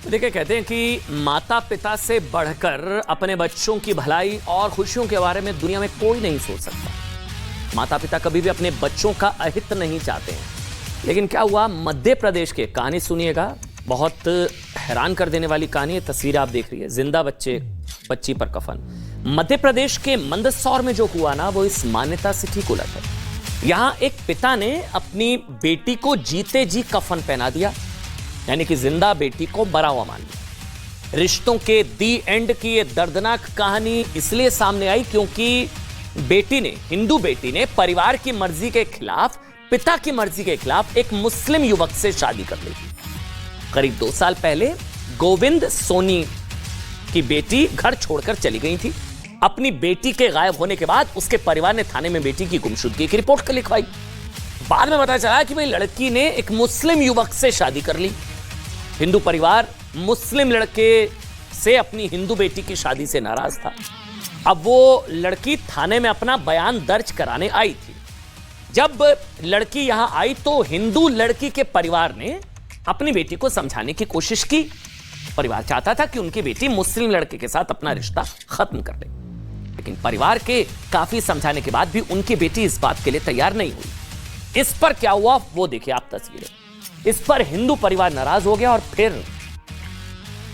देखिए, कहते हैं कि माता पिता से बढ़कर अपने बच्चों की भलाई और खुशियों के बारे में दुनिया में कोई नहीं सोच सकता। माता पिता कभी भी अपने बच्चों का अहित नहीं चाहते हैं। लेकिन क्या हुआ मध्य प्रदेश के, कहानी सुनिएगा, बहुत हैरान कर देने वाली कहानी है। तस्वीर आप देख रही है, जिंदा बच्ची पर कफन। मध्य प्रदेश के मंदसौर में जो हुआ ना, वो इस मान्यता से ठीक उलट है। यहां एक पिता ने अपनी बेटी को जीते जी कफन पहना दिया, यानी कि जिंदा बेटी को मरा हुआ मान लिया। रिश्तों के दी एंड की ये दर्दनाक कहानी इसलिए सामने आई क्योंकि हिंदू बेटी ने परिवार की मर्जी के खिलाफ, पिता की मर्जी के खिलाफ एक मुस्लिम युवक से शादी कर ली थी। करीब 2 साल पहले गोविंद सोनी की बेटी घर छोड़कर चली गई थी। अपनी बेटी के गायब होने के बाद उसके परिवार ने थाने में बेटी की गुमशुदगी की रिपोर्ट लिखवाई। बाद में पता चला कि भाई लड़की ने एक मुस्लिम युवक से शादी कर ली। हिंदू परिवार मुस्लिम लड़के से अपनी हिंदू बेटी की शादी से नाराज था। अब वो लड़की थाने में अपना बयान दर्ज कराने आई थी। जब लड़की यहां आई तो हिंदू लड़की के परिवार ने अपनी बेटी को समझाने की कोशिश की। परिवार चाहता था कि उनकी बेटी मुस्लिम लड़के के साथ अपना रिश्ता खत्म कर ले, लेकिन परिवार के काफी समझाने के बाद भी उनकी बेटी इस बात के लिए तैयार नहीं हुई। इस पर क्या हुआ वो देखिए आप तस्वीरें। इस पर हिंदू परिवार नाराज हो गया और फिर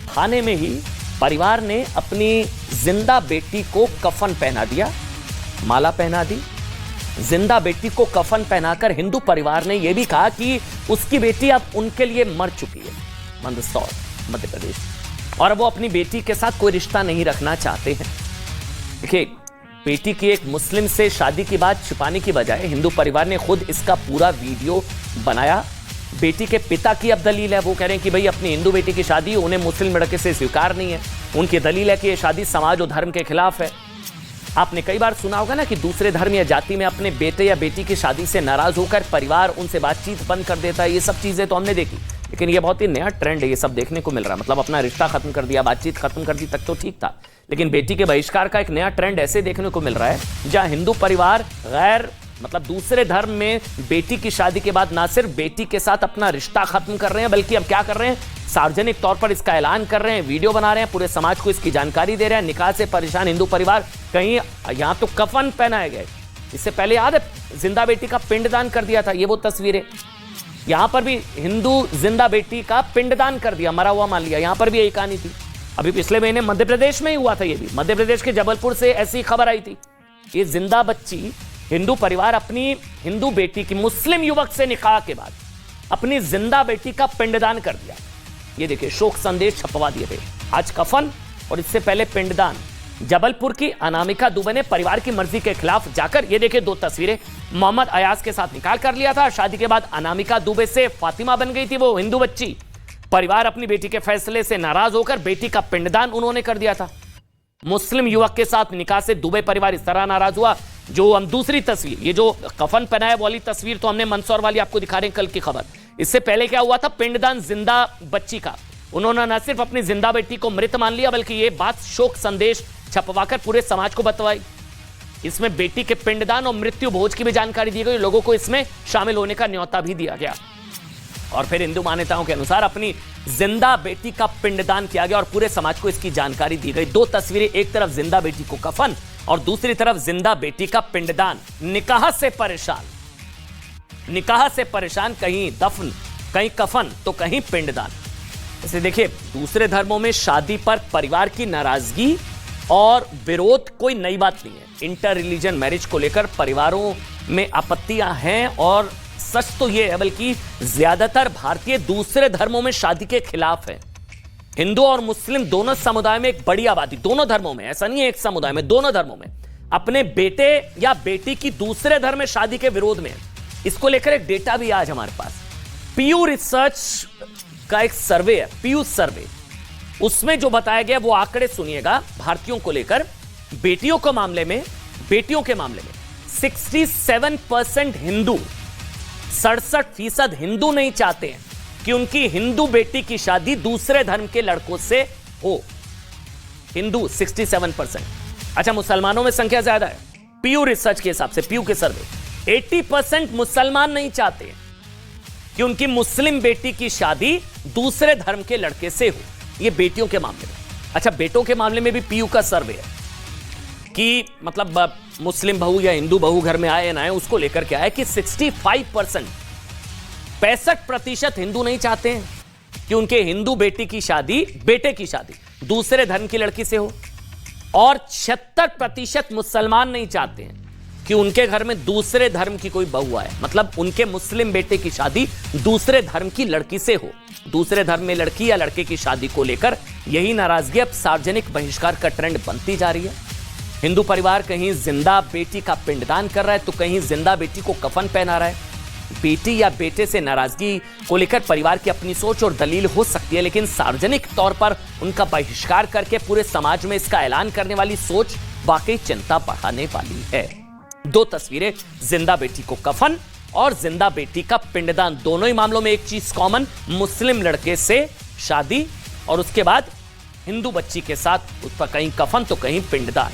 थाने में ही परिवार ने अपनी जिंदा बेटी को कफन पहना दिया, माला पहना दी। जिंदा बेटी को कफन पहनाकर हिंदू परिवार ने यह भी कहा कि उसकी बेटी अब उनके लिए मर चुकी है। मंदसौर, मध्य प्रदेश, और वो अपनी बेटी के साथ कोई रिश्ता नहीं रखना चाहते हैं। देखिए, बेटी की एक मुस्लिम से शादी की बात छिपाने की बजाय हिंदू परिवार ने खुद इसका पूरा वीडियो बनाया। बेटी के पिता की अब दलील है, वो कह रहे हैं कि भाई अपनी हिंदू बेटी की शादी उन्हें मुस्लिम लड़के से स्वीकार नहीं है। उनकी दलील है कि यह शादी समाज और धर्म के खिलाफ है। आपने कई बार सुना होगा ना कि दूसरे धर्म या जाति में अपने बेटे या बेटी की शादी से नाराज होकर परिवार उनसे बातचीत बंद कर देता है। ये सब चीजें तो हमने देखी, लेकिन ये बहुत ही नया ट्रेंड है, ये सब देखने को मिल रहा है। मतलब अपना रिश्ता खत्म कर दिया, बातचीत खत्म कर दी तक तो ठीक था, लेकिन बेटी के बहिष्कार का एक नया ट्रेंड ऐसे देखने को मिल रहा है जहां हिंदू परिवार दूसरे धर्म में बेटी की शादी के बाद ना सिर्फ बेटी के साथ अपना रिश्ता खत्म कर रहे हैं, बल्कि अब क्या कर रहे हैं, सार्वजनिक तौर पर इसका ऐलान कर रहे हैं, वीडियो बना रहे हैं, पूरे समाज को इसकी जानकारी दे रहे हैं। निकाह से परेशान हिंदू परिवार, कहीं यहां तो कफन पहनाए गए। इससे पहले याद है जिंदा बेटी का पिंडदान कर दिया था, ये वो तस्वीरें। यहां पर भी हिंदू जिंदा बेटी का पिंडदान कर दिया, मरा हुआ मान लिया। यहां पर भी यही कहानी थी। अभी पिछले महीने मध्य प्रदेश में ही हुआ था। ये भी मध्य प्रदेश के जबलपुर से ऐसी खबर आई थी। ये जिंदा बच्ची, हिंदू परिवार अपनी हिंदू बेटी की मुस्लिम युवक से निकाह के बाद अपनी जिंदा बेटी का पिंडदान कर दिया। ये देखिए, शोक संदेश छपवा दिए थे। आज कफन और इससे पहले पिंडदान। जबलपुर की अनामिका दुबे ने परिवार की मर्जी के खिलाफ जाकर, ये देखिए 2 तस्वीरें, मोहम्मद अयाज के साथ निकाह कर लिया था। शादी के बाद अनामिका दुबे से फातिमा बन गई थी वो हिंदू बच्ची। परिवार अपनी बेटी के फैसले से नाराज होकर बेटी का पिंडदान उन्होंने कर दिया था। मुस्लिम युवक के साथ निकाह से दुबे परिवार इस तरह नाराज हुआ। जो हम दूसरी तस्वीर, ये जो कफन पहनाए वाली तस्वीर तो हमने मंदसौर वाली आपको दिखा रहे हैं, कल की खबर। इससे पहले क्या हुआ था, पिंडदान जिंदा बच्ची का। उन्होंने न सिर्फ अपनी जिंदा बेटी को मृत मान लिया, बल्कि ये बात शोक संदेश छपवाकर पूरे समाज को बतवाई। इसमें बेटी के पिंडदान और मृत्यु भोज की भी जानकारी दी गई। लोगों को इसमें शामिल होने का न्योता भी दिया गया। और फिर हिंदू मान्यताओं के अनुसार अपनी जिंदा बेटी का पिंडदान किया गया और पूरे समाज को इसकी जानकारी दी गई। 2 तस्वीरें, एक तरफ जिंदा बेटी को कफन और दूसरी तरफ जिंदा बेटी का पिंडदान। निकाह से परेशान, कहीं दफन, कहीं कफन तो कहीं पिंडदान। इसे देखिए, दूसरे धर्मों में शादी पर परिवार की नाराजगी और विरोध कोई नई बात नहीं है। इंटर रिलीजन मैरिज को लेकर परिवारों में आपत्तियां हैं और सच तो यह है, बल्कि ज्यादातर भारतीय दूसरे धर्मों में शादी के खिलाफ है। हिंदू और मुस्लिम दोनों समुदाय में एक बड़ी आबादी, दोनों धर्मों में, ऐसा नहीं है एक समुदाय में, दोनों धर्मों में अपने बेटे या बेटी की दूसरे धर्म में शादी के विरोध में। इसको लेकर एक डेटा भी आज हमारे पास, पीयू रिसर्च का एक सर्वे है, पीयू सर्वे। उसमें जो बताया गया वो आंकड़े सुनिएगा भारतीयों को लेकर। बेटियों के मामले में 67% हिंदू, 67% हिंदू नहीं चाहते हैं कि उनकी हिंदू बेटी की शादी दूसरे धर्म के लड़कों से हो। हिंदू 67%। अच्छा, मुसलमानों में संख्या ज्यादा है। पीयू रिसर्च के हिसाब से, पीयू के सर्वे, 80% मुसलमान नहीं चाहते कि उनकी मुस्लिम बेटी की शादी दूसरे धर्म के लड़के से हो। ये बेटियों के मामले में। अच्छा, बेटों के मामले में भी पीयू का सर्वे है कि मतलब मुस्लिम बहू या हिंदू बहू घर में आए ना आए, उसको लेकर के आए कि 65% 65% हिंदू नहीं चाहते हैं कि उनके हिंदू बेटे की शादी दूसरे धर्म की लड़की से हो, और 76% मुसलमान नहीं चाहते हैं कि उनके घर में दूसरे धर्म की कोई बहू आए, मतलब उनके मुस्लिम बेटे की शादी दूसरे धर्म की लड़की से हो। दूसरे धर्म में लड़की या लड़के की शादी को लेकर यही नाराजगी अब सार्वजनिक बहिष्कार का ट्रेंड बनती जा रही है। हिंदू परिवार कहीं जिंदा बेटी का पिंडदान कर रहा है तो कहीं जिंदा बेटी को कफन पहना रहा है। बेटी या बेटे से नाराजगी को लेकर परिवार की अपनी सोच और दलील हो सकती है, लेकिन सार्वजनिक तौर पर उनका बहिष्कार करके पूरे समाज में इसका ऐलान करने वाली सोच वाकई चिंता बढ़ाने वाली है। दो तस्वीरें, जिंदा बेटी को कफन और जिंदा बेटी का पिंडदान, दोनों ही मामलों में एक चीज कॉमन, मुस्लिम लड़के से शादी और उसके बाद हिंदू बच्ची के साथ उस पर कहीं कफन तो कहीं पिंडदान।